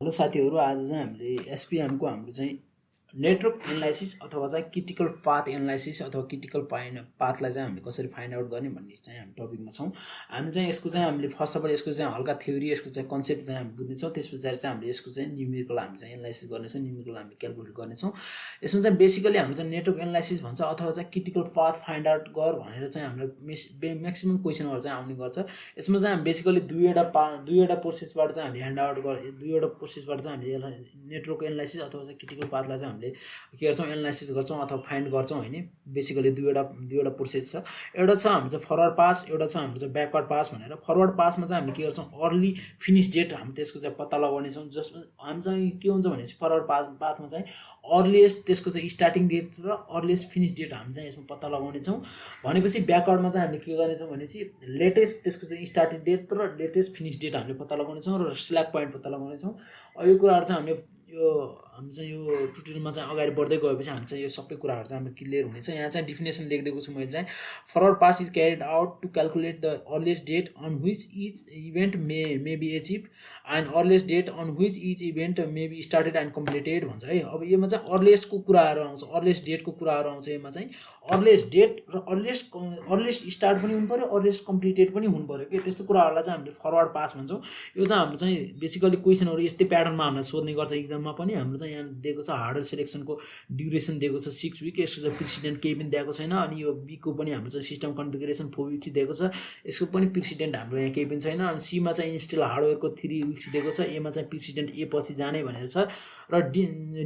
Hello साथीहरू, आज चाहिँ हामीले एसपीएम को हाम्रो चाहिँ नेटवर्क एनालाइसिस अथवा चाहिँ क्रिटिकल पाथ एनालाइसिस अथवा क्रिटिकल पाथलाई चाहिँ हामीले कसरी फाइन्ड आउट गर्ने भन्ने चाहिँ हामी टपिकमा छौँ। हामी चाहिँ यसको चाहिँ हामीले फर्स्ट अफ अल यसको चाहिँ हल्का थ्योरी, यसको चाहिँ कन्सेप्ट चाहिँ हामी बुझ्नेछौँ। त्यस पछाडि चाहिँ हामीले यसको चाहिँ न्युमेरिकल हामी चाहिँ एनालाइसिस गर्नेछौँ, न्युमेरिकल हामीले क्यालकुलेट गर्नेछौँ। यसमा चाहिँ बेसिकली हाम्रो चाहिँ नेटवर्क एनालाइसिस भन्छ अथवा चाहिँ क्रिटिकल पाथ फाइन्ड आउट गर भनेर चाहिँ हाम्रो म्याक्सिमम क्वेसनहरू चाहिँ आउने गर्छ। यसमा चाहिँ हामी बेसिकली दुईवटा प्रोसेसबाट चाहिँ हामीले ह्यान्ड आउट दुईवटा प्रोसेसबाट चाहिँ हामीले यसलाई नेटवर्क एनालाइसिस अथवा चाहिँ क्रिटिकल पाथलाई चाहिँ हामीले के गर्छौँ, एनालाइसिस गर्छौँ अथवा फाइन्ड गर्छौँ हैन। बेसिकली दुईवटा प्रोसेस छ। एउटा छ हाम्रो चाहिँ फरवर्ड पास, एउटा छ हाम्रो चाहिँ ब्याकवर्ड पास भनेर। फरवर्ड पासमा चाहिँ हामीले के गर्छौँ, अर्ली फिनिस डेट हामी त्यसको चाहिँ पत्ता लगाउनेछौँ। जसमा हामी चाहिँ के हुन्छ भनेपछि फरवर्ड पाथमा चाहिँ अर्लिएस्ट त्यसको चाहिँ स्टार्टिङ डेट र अर्लिएस्ट फिनिस डेट हामी चाहिँ यसमा पत्ता लगाउनेछौँ। भनेपछि ब्याकवर्डमा चाहिँ हामीले के गर्नेछौँ भनेपछि लेटेस्ट त्यसको चाहिँ स्टार्टिङ डेट र लेटेस्ट फिनिस डेट हामीले पत्ता लगाउनेछौँ र स्ल्याक पोइन्ट पत्ता लगाउनेछौँ। यो कुराहरू चाहिँ हामीले हामी चाहिँ यो ट्युटोरियलमा चाहिँ अगाडि बढ्दै गएपछि हामी चाहिँ यो सबै कुराहरू चाहिँ हाम्रो क्लियर हुनेछ। यहाँ चाहिँ डिफिनेसन लेखिदिएको छु मैले चाहिँ। Forward pass is carried out to calculate the earliest date on which each event may be achieve and earliest date on which each event may be started and completed भन्छ है। अब यसमा चाहिँ अर्लिएस्टको कुराहरू आउँछ, अर्लिएस्ट डेटको कुराहरू आउँछ। यसमा चाहिँ अर्लिएस्ट डेट र अर्लिएस्ट स्टार्ट पनि हुनु पऱ्यो, अर्लिएस्ट कम्प्लिटेड पनि हुनु पऱ्यो कि त्यस्तो कुराहरूलाई चाहिँ हामीले फरवर्ड पास भन्छौँ। यो चाहिँ हाम्रो चाहिँ बेसिकली क्वेसनहरू यस्तै प्याटर्नमा हामीलाई सोध्ने गर्छ इक्जाममा पनि। हाम्रो चाहिँ यहाँ दिएको छ हार्डर सिलेक्सनको ड्युरेसन दिएको छ 6 विक, यसको चाहिँ प्रेसिडेन्ट केही पनि दिएको छैन। अनि यो बीको पनि हाम्रो चाहिँ सिस्टम कन्फिगरेसन 4 विक्स दिएको छ, यसको पनि प्रेसिडेन्ट हाम्रो यहाँ केही पनि छैन। अनि सीमा चाहिँ इन्स्टल हार्डवेयरको 3 विक्स दिएको छ, एमा चाहिँ प्रेसिडेन्ट ए पछि जाने भनेर छ र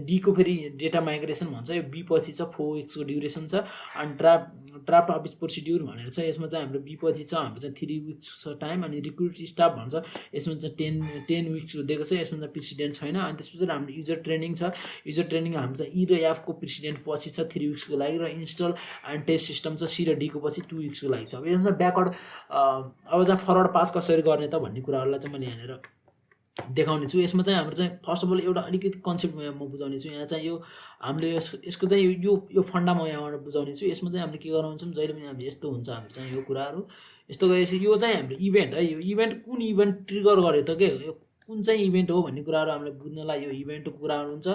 डीको फेरि डेटा माइग्रेसन भन्छ, यो बी पछि छ 4 विक्सको ड्युरेसन छ। अनि ड्राफ्ट अफिस प्रोसिड्युर भनेर छ, यसमा चाहिँ हाम्रो बी पछि छ हाम्रो चाहिँ 3 विक्स छ टाइम। अनि रिक्रुट स्टाफ भन्छ, यसमा चाहिँ 10 विक्स दिएको छ, यसमा चाहिँ प्रेसिडेन्ट छैन। अनि त्यसपछि हाम्रो युजर ट्रेनिङ छ, युजर ट्रेनिङ हाम्रो चाहिँ ई र एफको प्रेसिडेन्ट पछि छ 3 विक्सको लागि र इन्स्टल एन्ड टेस्ट सिस्टम छ सी र डीको पछि 2 विक्सको लागि छ। अब यसमा ब्याकवर्ड अब चाहिँ फरवर्ड पास कसरी गर्ने त भन्ने कुराहरूलाई चाहिँ मैले यहाँनिर देखाउने छु। यसमा चाहिँ हाम्रो चाहिँ फर्स्ट अफ अल एउटा अलिकति कन्सेप्ट म बुझाउने छु। यहाँ चाहिँ यो हामीले यसको चाहिँ यो फन्डा म यहाँबाट बुझाउने छु। यसमा चाहिँ हामीले के गराउँछौँ, जहिले पनि हामीले यस्तो हुन्छ हाम्रो चाहिँ यो कुराहरू यस्तो गएपछि यो चाहिँ हाम्रो इभेन्ट है। यो इभेन्ट कुन इभेन्ट ट्रिगर गर्यो त के, यो कुन चाहिँ इभेन्ट हो भन्ने कुराहरू हामीले बुझ्नलाई यो इभेन्टको कुराहरू हुन्छ।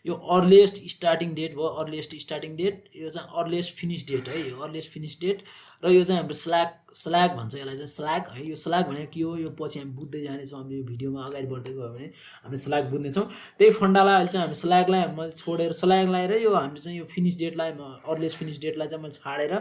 यो अर्लिएस्ट स्टार्टिङ डेट भयो, अर्लिएस्ट स्टार्टिङ डेट, यो चाहिँ अर्लिएस्ट फिनिस डेट है, यो अर्लिएस्ट फिनिस डेट। र यो चाहिँ हाम्रो स्ल्याक भन्छ, यसलाई चाहिँ स्ल्याक है। यो स्ल्याक भनेको के हो, यो पछि हामी बुझ्दै जानेछौँ। हामीले यो भिडियोमा अगाडि बढ्दै गयो भने हामीले स्ल्याक बुझ्नेछौँ। त्यही फन्डालाई अहिले चाहिँ हामी स्ल्याकलाई मैले छोडेर स्ल्याकलाई र यो हामीले चाहिँ यो फिनिस डेटलाई अर्लिएस्ट फिनिस डेटलाई चाहिँ मैले छाडेर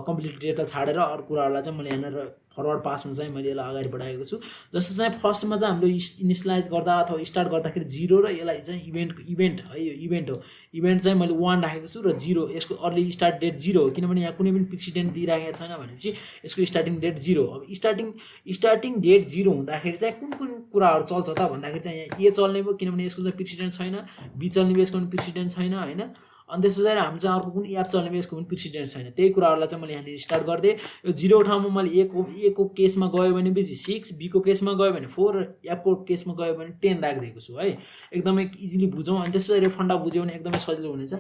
कम्प्लिट डेटलाई छाडेर अरू कुराहरूलाई चाहिँ मैले यहाँनिर फरवर्ड पासमा चाहिँ मैले यसलाई अगाडि बढाएको छु। जस्तो चाहिँ फर्स्टमा चाहिँ हामीले इनिसियलाइज गर्दा अथवा स्टार्ट गर्दाखेरि 0 र यसलाई चाहिँ इभेन्ट है, यो इभेन्ट हो। इभेन्ट चाहिँ मैले 1 राखेको छु र 0, यसको अर्ली स्टार्ट डेट 0 हो, किनभने यहाँ कुनै पनि प्रेसिडेन्ट दिइराखेको छैन भनेपछि यसको स्टार्टिङ डेट 0 हो। अब स्टार्टिङ डेट 0 हुँदाखेरि चाहिँ कुन कुन कुराहरू चल्छ त भन्दाखेरि चाहिँ यहाँ ए चल्ने भयो, किनभने यसको चाहिँ प्रेसिडेन्ट छैन, बी चल्ने भयो, यसको पनि प्रेसिडेन्ट छैन हैन। अनि त्यस पछाडि हाम्रो चाहिँ अर्को कुन एप चल्ने भयो, यसको पनि प्रेसिडेन्ट छैन। त्यही कुराहरूलाई चाहिँ मैले यहाँनिर स्टार्ट गरिदिएँ। यो 0 ठाउँमा मैले ए को केसमा गयो भने 6, बी को केसमा गयो भने 4 र एपको केसमा गयो भने 10 राखिदिएको छु है। एकदमै इजिली बुझौँ। अनि त्यस पछाडि फन्डा बुझ्यो भने एकदमै सजिलो हुनेछ।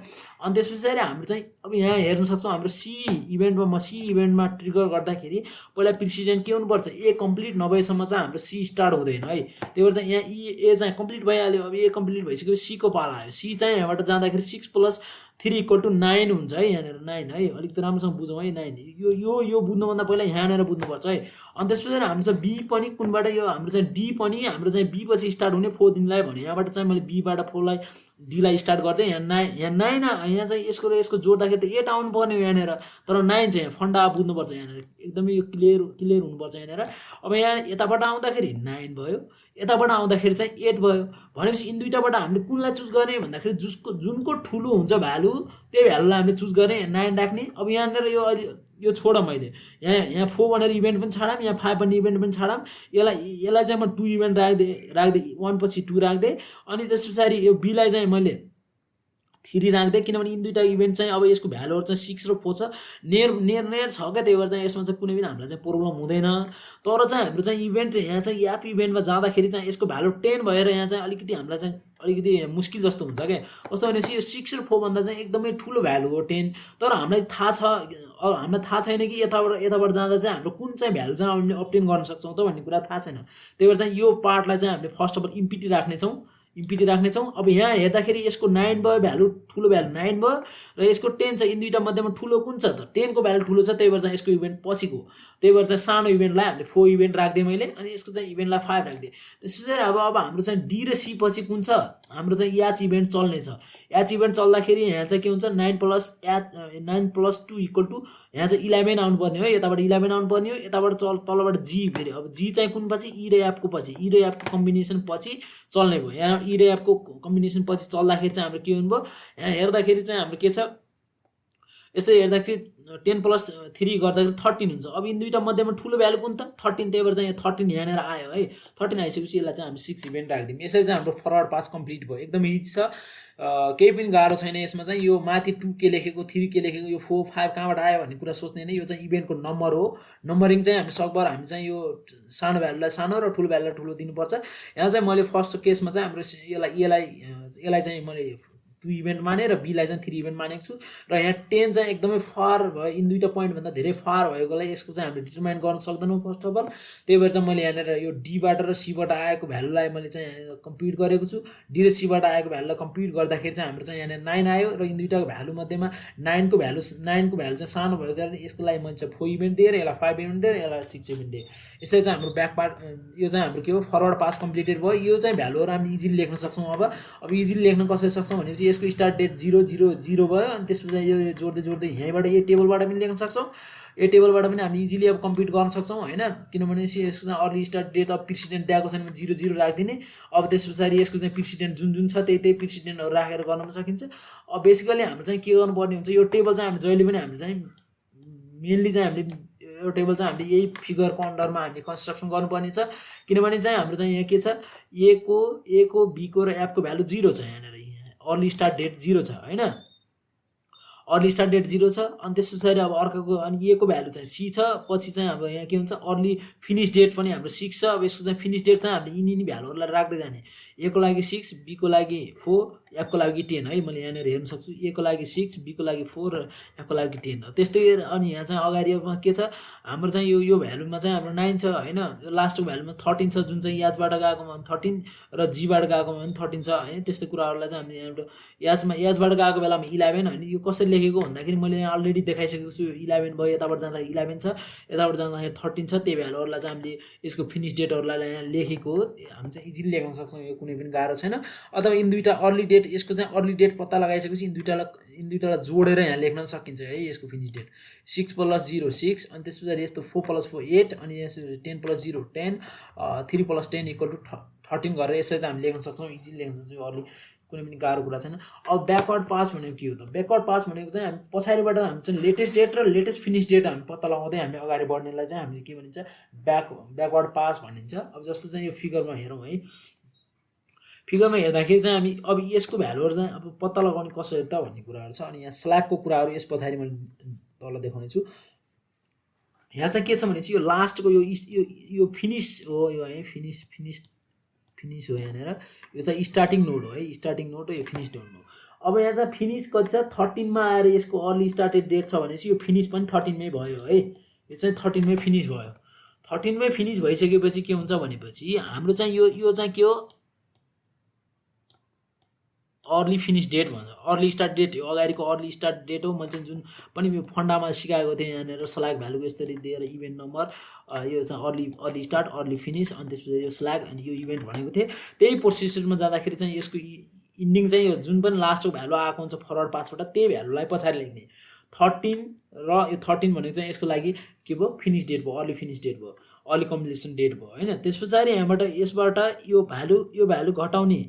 अनि त्यस पछाडि हाम्रो चाहिँ अब यहाँ हेर्न सक्छौँ, हाम्रो सी इभेन्टमा ट्रिगर गर्दाखेरि पहिला प्रेसिडेन्ट के हुनुपर्छ, ए कम्प्लिट नभएसम्म चाहिँ हाम्रो सी स्टार्ट हुँदैन है। त्यही भएर चाहिँ यहाँ ए चाहिँ कम्प्लिट भइहाल्यो। अब ए कम्प्लिट भइसकेपछि सी को पाला आयो। सी चाहिँ यहाँबाट जाँदाखेरि 6 + 3 = 9 हुन्छ है। यहाँनिर 9 है, अलिकति राम्रोसँग बुझौँ है। 9 यो बुझ्नुभन्दा पहिला यहाँनिर बुझ्नुपर्छ है। अनि त्यसपछि हाम्रो चाहिँ बी पनि कुनबाट, यो हाम्रो चाहिँ डी पनि हाम्रो चाहिँ बी पछि स्टार्ट हुने 4 दिनलाई भने यहाँबाट चाहिँ मैले बीबाट 4 लाई डीलाई स्टार्ट गर्दै यहाँ 9 यहाँ चाहिँ यसको र यसको जोड्दाखेरि त 8 आउनु पर्ने हो यहाँनिर, तर 9 चाहिँ फन्डा बुझ्नुपर्छ यहाँनिर। एकदमै यो क्लियर हुनुपर्छ यहाँनिर। अब यहाँ यताबाट आउँदाखेरि 9 भयो, यताबाट आउँदाखेरि चाहिँ 8 भयो। भनेपछि यिन दुईटाबाट हामीले कुनलाई चुज गर्ने भन्दाखेरि जुनको ठुलो हुन्छ भ्यालु त्यही भ्यालुलाई हामीले चुज गर्ने, 9 राख्ने। अब यहाँनिर यो छोड मैले यहाँ 4 भनेर इभेन्ट पनि छाडम, यहाँ 5 भन्ने इभेन्ट पनि छाडम। यसलाई चाहिँ म 2 इभेन्ट राख्दै 1 पछि 2 राख्दै। अनि त्यस पछाडि यो बीलाई चाहिँ मैले 3 राख्दै, किनभने यिन दुईटा इभेन्ट चाहिँ अब यसको भ्यालुहरू चाहिँ 6 र 4 छ, नेर छ क्या। त्यही भएर चाहिँ यसमा चाहिँ कुनै पनि हामीलाई चाहिँ प्रब्लम हुँदैन। तर चाहिँ हाम्रो चाहिँ इभेन्ट यहाँ चाहिँ एप इभेन्टमा जाँदाखेरि चाहिँ यसको भ्यालु 10 भएर यहाँ चाहिँ अलिकति हामीलाई चाहिँ अलिकति मुस्किल जस्तो हुन्छ क्या। कस्तो भनेपछि यो 6 र 4 भन्दा चाहिँ एकदमै ठुलो भ्यालु हो 10। तर हामीलाई थाहा छैन कि यताबाट जाँदा चाहिँ हाम्रो कुन चाहिँ भ्यालु चाहिँ हामीले अब्टेन गर्न सक्छौँ त भन्ने कुरा थाहा छैन। त्यही भएर चाहिँ यो पार्टलाई चाहिँ हामीले फर्स्ट अफ अल इम्पिटी राख्नेछौँ। इम्पिटी राख्नेछौँ। अब यहाँ हेर्दाखेरि यसको 9 भयो, भ्यालु ठुलो भ्यालु 9 भयो र यसको 10 छ। यिन दुईटा मध्येमा ठुलो कुन छ त? 10 को भ्यालु ठुलो छ, त्यही भएर चाहिँ यसको इभेन्ट पछिको, त्यही भएर चाहिँ सानो इभेन्टलाई हामीले 4 इभेन्ट राखिदिएँ मैले, अनि यसको चाहिँ इभेन्टलाई 5 राखिदिएँ। त्यसपछि अब हाम्रो चाहिँ डी र सी पछि कुन छ? हाम्रो चाहिँ याच इभेन्ट चल्नेछ। याच इभेन्ट चल्दाखेरि यहाँ चाहिँ के हुन्छ? 9 + 2 = यहाँ चाहिँ 11 आउनुपर्ने हो, यताबाट 11 आउनुपर्ने हो, यताबाट तलबाट जी। फेरि अब जी चाहिँ कुन पछि? ई र एफको पछि, ई र एफको कम्बिनेसन पछि चल्ने भयो। यहाँ ई र एफको कम्बिनेसन पछि चल्दाखेरि चाहिँ हाम्रो के हुनुभयो? यहाँ हेर्दाखेरि चाहिँ हाम्रो के छ? यस्तै हेर्दाखेरि 10 + 3 गर्दाखेरि 13 हुन्छ। अब यिन दुईटा मध्येमा ठुलो भ्यालु कुन त? 13, त्यही भएर चाहिँ यहाँ 13 यहाँनिर आयो है। 13 आइसकेपछि यसलाई चाहिँ हामी 6 इभेन्ट राखिदिउँ। यसरी चाहिँ हाम्रो फरवर्ड पास कम्प्लिट भयो। एकदम इजी छ, केही पनि गाह्रो छैन यसमा चाहिँ। यो माथि 2 के लेखेको, 3 के लेखेको, यो 4 5 कहाँबाट आयो भन्ने कुरा सोच्ने होइन। यो चाहिँ इभेन्टको नम्बर हो। नम्बरिङ चाहिँ हामी सकभर हामी चाहिँ यो सानो भ्यालुलाई सानो र ठुलो भ्यालुलाई ठुलो दिनुपर्छ। यहाँ चाहिँ मैले फर्स्ट केसमा चाहिँ हाम्रो यसलाई चाहिँ मैले 2 इभेन्ट माने र बीलाई चाहिँ 3 इभेन्ट मानेको छु। र यहाँ 10 चाहिँ एकदमै फार भयो, यिन दुईटा पोइन्टभन्दा धेरै फार भएकोलाई यसको चाहिँ हामीले डिटरमाइन गर्न सक्दैनौँ फर्स्ट अफ अल। त्यही भएर चाहिँ मैले यहाँनिर यो डीबाट र सीबाट आएको भ्यालुलाई मैले चाहिँ यहाँनिर कम्प्युट गरेको छु। डी र सीबाट आएको भ्यालुलाई कम्प्युट गर्दाखेरि चाहिँ हाम्रो चाहिँ यहाँनिर 9 आयो र यिन दुईटाको भ्यालु मध्येमा 9 को भ्यालु चाहिँ सानो भएको कारणले यसको लागि मैले चाहिँ 4 इभेन्ट दिएर, यसलाई 5 इभेन्ट दिएर, यसलाई 6 इभेन्ट दिएँ। यसरी चाहिँ हाम्रो ब्याक पार्ट, यो चाहिँ हाम्रो के हो? फरवर्ड पास कम्प्लिटेड भयो। यो चाहिँ भ्यालुहरू हामी इजिली लेख्न सक्छौँ। अब इजिली लेख्न कसरी सक्छौँ भनेपछि यसको स्टार्ट डेट 000 भयो, अनि त्यसपछि यो जोड्दै यहीँबाट ए टेबलबाट पनि लेख्न सक्छौँ। ए टेबलबाट पनि हामी इजिली अब कम्प्युट गर्न सक्छौँ होइन, किनभने यसको चाहिँ early start date of precedent दिएको छैन भने 00 राखिदिने। अब त्यस पछाडि यसको चाहिँ प्रेसिडेन्ट जुन छ त्यही प्रेसिडेन्टहरू राखेर गर्न पनि सकिन्छ। अब बेसिकली हाम्रो चाहिँ के गर्नुपर्ने हुन्छ? यो टेबल चाहिँ हामी जहिले पनि हामीले चाहिँ मेनली चाहिँ हामीले यो टेबल चाहिँ हामीले यही फिगरको अन्डरमा हामीले कन्स्ट्रक्सन गर्नुपर्ने छ, किनभने चाहिँ हाम्रो चाहिँ यहाँ के छ? ए को बी को र एफ को भ्यालु 0 छ। यहाँनिर अर्ली स्टार्ट डेट 0 छ होइन, अर्ली स्टार्ट डेट 0 छ। अनि त्यस पछाडि अब अर्काको, अनि ए को भ्यालु चाहिँ सी छ। पछि चाहिँ अब यहाँ के हुन्छ? अर्ली फिनिस डेट पनि हाम्रो 6 छ। अब यसको चाहिँ फिनिस डेट चाहिँ हामीले यिनी भ्यालुहरूलाई राख्दै जाने। ए को लागि 6, बी को लागि 4, एफ को लागि 10 है। मैले यहाँनिर हेर्न सक्छु, ए को लागि 6, बी को लागि 4 र एफ को लागि 10 हो। त्यस्तै अनि यहाँ चाहिँ अगाडि अब के छ? हाम्रो चाहिँ यो भ्यालुमा चाहिँ हाम्रो 9 छ होइन, यो लास्टको भ्यालुमा 13 छ, जुन चाहिँ याचबाट गएकोमा 13 र जीबाट गएकोमा पनि 13 छ होइन। त्यस्तै कुराहरूलाई चाहिँ हामीले यहाँबाट याचबाट गएको बेलामा 11 होइन। यो कसरी लेखेको भन्दाखेरि मैले यहाँ अलरेडी देखाइसकेको छु। 11 भयो, यताबाट जाँदा 11 छ, यताबाट जाँदाखेरि 13 छ। त्यही भ्यालुहरूलाई चाहिँ हामीले यसको फिनिस डेटहरूलाई यहाँ लेखेको हो। हामी चाहिँ इजिली लेख्न सक्छौँ, यो कुनै पनि गाह्रो छैन। अथवा यिन दुईटा अर्ली डेट, यसको चाहिँ अर्ली डेट पत्ता लगाइसकेपछि यिन दुईटालाई जोडेर यहाँ लेख्न सकिन्छ है। यसको फिनिस डेट 6 + 0 6, अनि त्यस पछाडि यस्तो 4 + 4 8, अनि यहाँ 10 + 0 10, 3 + 10 = 13 गरेर यसरी चाहिँ हामी लेख्न सक्छौँ, इजिली लेख्न सक्छौँ। अर्ली कुनै पनि गाह्रो कुरा छैन। अब ब्याकवर्ड पास भनेको के हो त? ब्याकवर्ड पास भनेको चाहिँ हामी पछाडिबाट हामी चाहिँ लेटेस्ट डेट र लेटेस्ट फिनिस डेट हामी पत्ता लगाउँदै हामी अगाडि बढ्नेलाई चाहिँ हामीले के भनिन्छ? ब्याकवर्ड पास भनिन्छ। अब जस्तो चाहिँ यो फिगरमा हेरौँ है, फिगरमा हेर्दाखेरि चाहिँ हामी अब यसको भ्यालुहरू चाहिँ अब पत्ता लगाउने कसरी त भन्ने कुराहरू छ। अनि यहाँ स्ल्यागको कुराहरू यस पछाडि मैले तल देखाउने छु। यहाँ चाहिँ के छ भने चाहिँ यो लास्टको यो फिनिस हो, यो है फिनिस हो। यहाँनिर यो चाहिँ स्टार्टिङ नोड हो है, स्टार्टिङ नोड हो, यो फिनिस नोड हो। अब यहाँ चाहिँ फिनिस कति छ? 13 मा आएर यसको अर्ली स्टार्टेड डेट छ भनेपछि यो फिनिस पनि 13 मै भयो है। यो चाहिँ 13 मै फिनिस भयो। 13 मै फिनिस भइसकेपछि के हुन्छ भनेपछि हाम्रो चाहिँ यो चाहिँ के हो? अर्ली फिनिस डेट भन्छ, अर्ली स्टार्ट डेट हो, अगाडिको अर्ली स्टार्ट डेट हो। मैले चाहिँ जुन पनि यो फन्डामा सिकाएको थिएँ यहाँनिर स्ल्याग भ्यालुको यसरी दिएर इभेन्ट नम्बर, यो चाहिँ अर्ली स्टार्ट, अर्ली फिनिस, अनि त्यसपछि यो स्ल्याग, अनि यो इभेन्ट भनेको थिएँ। त्यही प्रोसेसरमा जाँदाखेरि चाहिँ यसको इन्डिङ चाहिँ यो जुन पनि लास्टको भ्यालु आएको हुन्छ फरवर्ड पासबाट, त्यही भ्यालुलाई पछाडि लेख्ने 13 र यो 13 भनेको चाहिँ यसको लागि के भयो? फिनिस डेट भयो, अर्ली फिनिस डेट भयो, अर्ली कम्प्लिसन डेट भयो होइन। त्यस पछाडि यहाँबाट यसबाट यो भ्यालु घटाउने,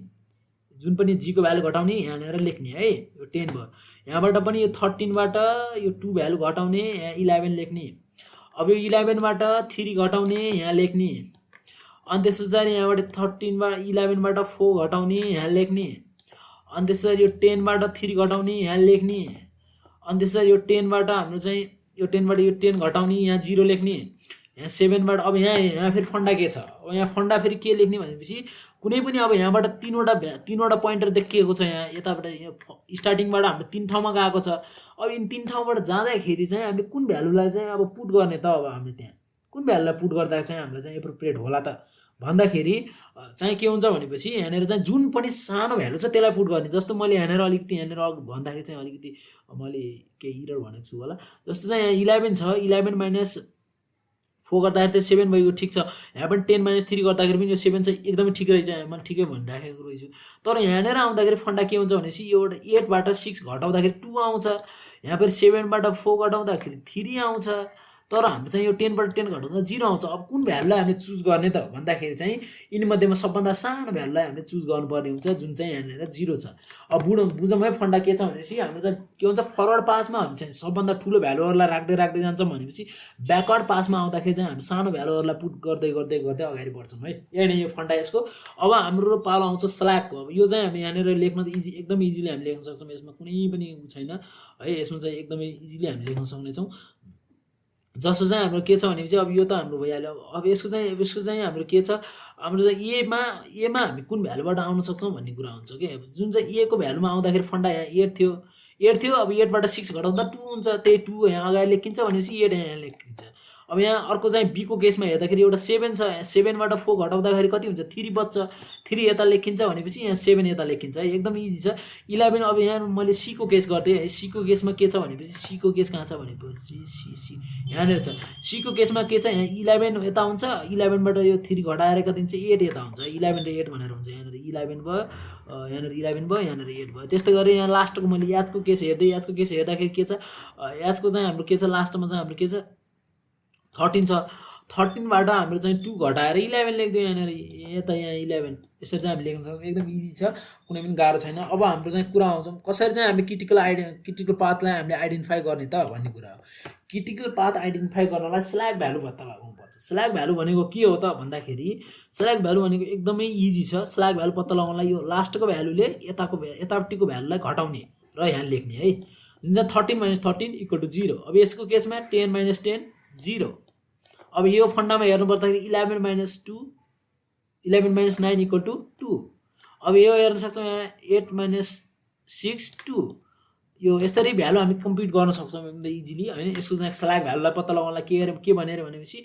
जुन पनि जीको भ्यालु घटाउने यहाँनिर लेख्ने है। यो 10 भयो। यहाँबाट पनि यो 13 बाट यो 2 भ्यालु घटाउने, यहाँ 11 लेख्ने। अब यो 11 बाट 3 घटाउने, यहाँ लेख्ने। अनि त्यस पछाडि यहाँबाट 11 बाट 4 घटाउने, यहाँ लेख्ने। अनि त्यस पछाडि यो 10 बाट 3 घटाउने, यहाँ लेख्ने। अनि त्यस पछाडि यो 10 बाट हाम्रो चाहिँ यो 10 बाट यो 10 घटाउने, यहाँ 0 लेख्ने। यहाँ 7 बाट अब यहाँ फेरि फन्डा के छ? अब यहाँ फन्डा फेरि के लेख्ने भनेपछि कुनै पनि अब यहाँबाट तीनवटा पोइन्टर देखिएको छ। यहाँ यताबाट स्टार्टिङबाट हाम्रो 3 ठाउँमा गएको छ। अब यिन 3 ठाउँबाट जाँदाखेरि चाहिँ हामीले कुन भ्यालुलाई चाहिँ अब पुट गर्ने त? अब हामीले त्यहाँ कुन भ्यालुलाई पुट गर्दा चाहिँ हामीलाई चाहिँ एप्रोप्रिएट होला त भन्दाखेरि चाहिँ के हुन्छ भनेपछि यहाँनिर चाहिँ जुन पनि सानो भ्यालु छ त्यसलाई पुट गर्ने। जस्तो मैले यहाँनिर अलिकति यहाँनिर भन्दाखेरि चाहिँ अलिकति मैले केही इरर भनेको छु होला। जस्तो चाहिँ यहाँ 11 छ, 11 माइनस 4 गर्दाखेरि चाहिँ 7 भयो, ठिक छ। यहाँ पनि 10 माइनस 3 गर्दाखेरि पनि यो 7 चाहिँ एकदमै ठिक रहेछ, मैले ठिकै भनिराखेको रहेछु। तर यहाँनिर आउँदाखेरि फन्डा के हुन्छ भनेपछि यो 8 बाट 6 घटाउँदाखेरि 2 आउँछ, यहाँ फेरि 7 बाट 4 घटाउँदाखेरि 3 आउँछ, तर हाम्रो चाहिँ यो 10 बाट 10 घटाउँदा 0 आउँछ। अब कुन भ्यालुलाई हामीले चुज गर्ने त भन्दाखेरि चाहिँ यिनीमध्येमा सबभन्दा सानो भ्यालुलाई हामीले चुज गर्नुपर्ने हुन्छ, जुन चाहिँ यहाँनिर 0 छ। अब बुझौँ है फन्डा के छ भनेपछि हाम्रो चाहिँ के हुन्छ, फरवर्ड पासमा हामी चाहिँ सबभन्दा ठुलो भ्यालुहरूलाई राख्दै राख्दै जान्छौँ भनेपछि ब्याकवर्ड पासमा आउँदाखेरि चाहिँ हामी सानो भ्यालुहरूलाई पुट गर्दै गर्दै गर्दै अगाडि बढ्छौँ है। यही नै यो फन्डा यसको। अब हाम्रो पालो आउँछ स्ल्यागको। अब यो चाहिँ हामी यहाँनिर लेख्न त एकदम इजिली हामी लेख्न सक्छौँ, यसमा कुनै पनि छैन है, यसमा चाहिँ एकदमै इजिली हामी लेख्न सक्नेछौँ। जस्तो चाहिँ हाम्रो के छ भनेपछि अब यो त हाम्रो भइहाल्यो। अब यसको चाहिँ हाम्रो के छ, हाम्रो चाहिँ एमा हामी कुन भ्यालुबाट आउन सक्छौँ भन्ने कुरा हुन्छ कि। जुन चाहिँ ए को भ्यालुमा आउँदाखेरि फन्डा यहाँ 8 थियो, अब 8 बाट 6 घटाउँदा 2 हुन्छ, त्यही 2 यहाँ अगाडि लेखिन्छ भनेपछि 8 यहाँ लेखिन्छ। अब यहाँ अर्को चाहिँ बी को केसमा हेर्दाखेरि एउटा 7 छ, 7 बाट 4 घटाउँदाखेरि कति हुन्छ, 3 बच्छ, 3 यता लेखिन्छ भनेपछि यहाँ 7 यता लेखिन्छ है, एकदम इजी छ। 11 अब यहाँ मैले सी को केस गर्थेँ है, सी को केसमा के छ भनेपछि सी को केस कहाँ छ भनेपछि सी यहाँनिर छ। सी को केसमा के छ, यहाँ 11 यता हुन्छ, 11 बाट यो 3 घटाएर कति हुन्छ, 8 यता हुन्छ, 11 र 8 भनेर हुन्छ। यहाँनिर 11 भयो, यहाँनिर 11 भयो, यहाँनिर 8 भयो। त्यस्तै गरी यहाँ लास्टको मैले याजको केस हेर्दाखेरि के छ, याजको चाहिँ हाम्रो के छ, लास्टमा चाहिँ हाम्रो के छ 13 छ। 13 बाट हाम्रो चाहिँ 2 घटाएर 11 लेख्दियो यहाँनिर, यता यहाँ 11, यसरी चाहिँ हामी लेख्न सक्छौँ, एकदम इजी छ, कुनै पनि गाह्रो छैन। अब हाम्रो चाहिँ कुरा आउँछौँ कसरी चाहिँ हामीले क्रिटिकल पाथलाई हामीले आइडेन्टिफाई गर्ने त भन्ने कुरा हो। क्रिटिकल पाथ आइडेन्टिफाई गर्नलाई स्ल्याग भ्यालु पत्ता लगाउनुपर्छ। स्ल्याग भ्यालु भनेको के हो त भन्दाखेरि स्ल्याग भ्यालु भनेको एकदमै इजी छ। स्ल्याग भ्यालु पत्ता लगाउनलाई यो लास्टको भ्यालुले यतापट्टिको भ्यालुलाई घटाउने र यहाँ लेख्ने है। जुन चाहिँ 13 माइनस 13 इक्वल टु 0। अब यसको केसमा 10 माइनस 10 0। अब यो फन्डामा हेर्नु पर्दाखेरि 11 माइनस 2 11 माइनस 9 इक्वल टु 2। अब यो हेर्न सक्छौँ यहाँ 8 माइनस 6 2। यो यसरी भ्यालु हामी कम्प्युट गर्न सक्छौँ एकदम इजिली हैन। यसको चाहिँ स्ल्याग भ्यालुलाई पत्ता लगाउनलाई के भनेर भनेपछि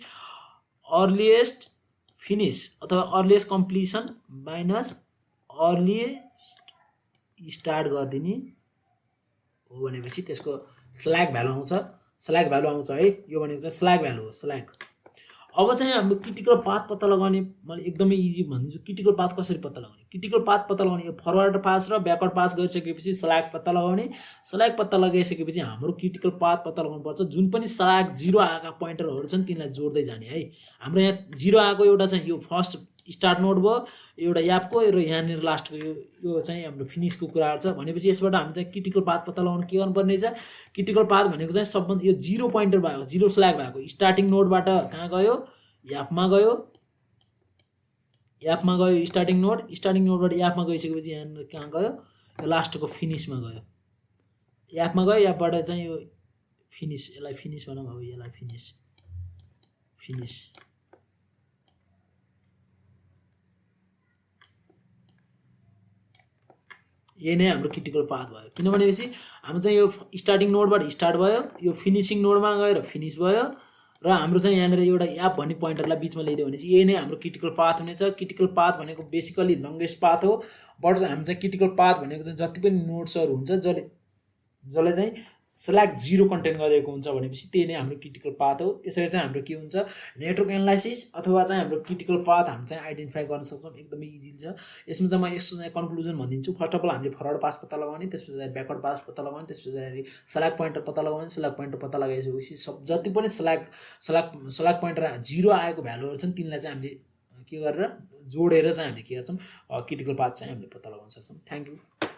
अर्लिएस्ट फिनिस अथवा earliest completion minus earliest start गरिदिने हो भनेपछि त्यसको स्ल्याग भ्यालु आउँछ। स्ल्याग भ्यालु आउँछ है, यो भनेको चाहिँ स्ल्याग भ्यालु हो, स्ल्याग। अब चाहिँ हाम्रो क्रिटिकल पाथ पत्ता लगाउने मैले एकदमै इजी भनिदिन्छु। क्रिटिकल पाथ कसरी पत्ता लगाउने, क्रिटिकल पाथ पत्ता लगाउने यो फरवर्ड पास र ब्याकवर्ड पास गरिसकेपछि स्ल्याग पत्ता लगाउने। स्ल्याग पत्ता लगाइसकेपछि हाम्रो क्रिटिकल पाथ पत्ता लगाउनुपर्छ। जुन पनि स्ल्याग 0 आएका पोइन्टरहरू छन् तिनलाई जोड्दै जाने है। हाम्रो यहाँ 0 आएको एउटा चाहिँ यो फर्स्ट स्टार्ट नोड भयो, एउटा यापको र यहाँनिर लास्टको यो चाहिँ हाम्रो फिनिसको कुराहरू छ भनेपछि यसबाट हामी चाहिँ क्रिटिकल पाथ पत्ता लगाउन के गर्नुपर्ने छ, क्रिटिकल पाथ भनेको चाहिँ सबभन्दा यो 0 पोइन्टर भएको 0 स्ल्याग भएको स्टार्टिङ नोडबाट कहाँ गयो, यापमा गयो, स्टार्टिङ नोडबाट यापमा गइसकेपछि यहाँनिर कहाँ गयो, यो लास्टको फिनिसमा गयो, यापमा गयो, यापबाट चाहिँ यो फिनिस, यसलाई फिनिस भनौँ। अब यसलाई फिनिस यही नै हाम्रो क्रिटिकल पाथ भयो। किनभनेपछि हाम्रो चाहिँ यो स्टार्टिङ नोडबाट स्टार्ट भयो, यो फिनिसिङ नोडमा गएर फिनिस भयो र हाम्रो चाहिँ यहाँनिर एउटा याप भन्ने पोइन्टरलाई बिचमा ल्याइदियो भनेपछि यही नै हाम्रो क्रिटिकल पाथ हुनेछ। क्रिटिकल पाथ भनेको बेसिकली लङ्गेस्ट पाथ हो, बट हामी चाहिँ क्रिटिकल पाथ भनेको चाहिँ जति पनि नोड्सहरू हुन्छ जसले चाहिँ स्ल्याग 0 कन्टेन गरेको हुन्छ भनेपछि त्यही नै हाम्रो क्रिटिकल पाथ हो। यसरी चाहिँ हाम्रो के हुन्छ, नेटवर्क एनालाइसिस अथवा चाहिँ हाम्रो क्रिटिकल पाथ हामी चाहिँ आइडेन्टिफाई गर्न सक्छौँ, एकदमै इजी छ। यसमा चाहिँ म यसको चाहिँ कन्क्लुजन भनिदिन्छु। फर्स्ट अफ अल हामीले फरवर्ड पास पत्ता लगाउने, त्यस पछाडि ब्याकवर्ड पास पत्ता लगाउने, त्यस पछाडि स्ल्याग पोइन्टर पत्ता लगाउने। स्ल्याग पोइन्टर पत्ता लगाइसकेपछि जति पनि स्ल्याग पोइन्टर 0 आएको भ्यालुहरू छन् तिनलाई चाहिँ हामीले के गरेर जोडेर चाहिँ हामीले के गर्छौँ, क्रिटिकल पाथ चाहिँ हामीले पत्ता लगाउन सक्छौँ। Thank you.